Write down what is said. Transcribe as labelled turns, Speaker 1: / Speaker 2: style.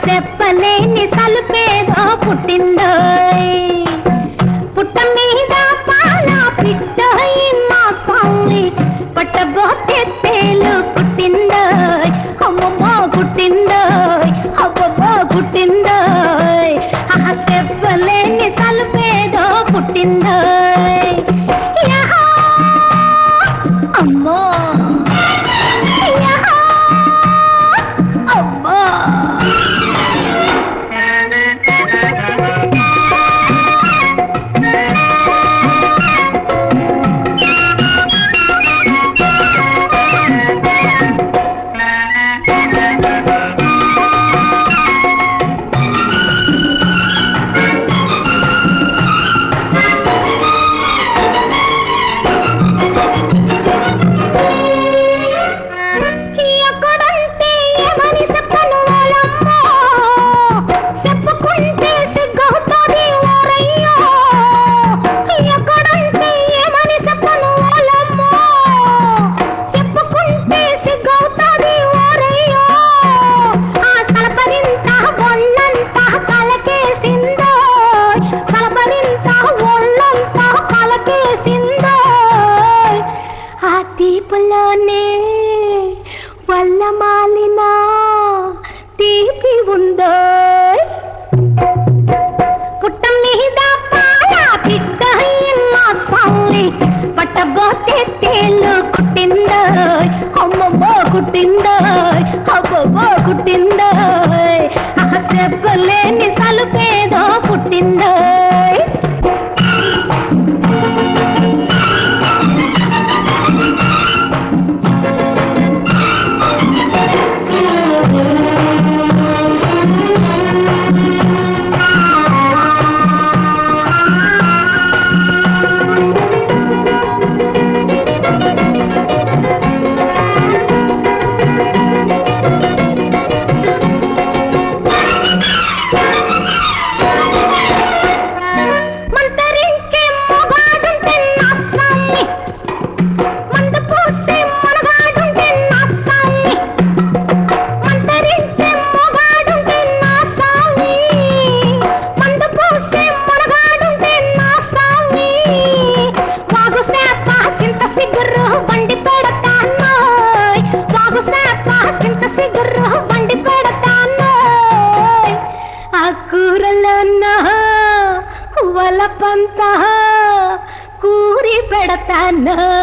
Speaker 1: చెప్పలేని సలుపేదో పుట్టిందోయ్ పుట్ట మీద పాల పిట్టోయ్ మా స్వామి పట్టబోతే తేలు పుట్టిందోయ్ అమ్మమ్మో పుట్టిందోయ్ అబ్బబ్బో పుట్టిందోయ్ చెప్పలేని సలుపేదో పుట్టిందోయ్ యహో అమ్మో తీపులోనే వల్ల మాలిన తీపి ఉందో పుట్ట మీద పాల పిట్టోయ్ మా స్వామి పట్టబోతే తేలు కుట్టిందోయ్ అమ్మమ్మో కుట్టిందోయ్ అబ్బబ్బో కుట్టిందోయ్ చెప్పలేని సలుపేదో పుట్టిందోయ్ వలపంత కూరి పెడతాను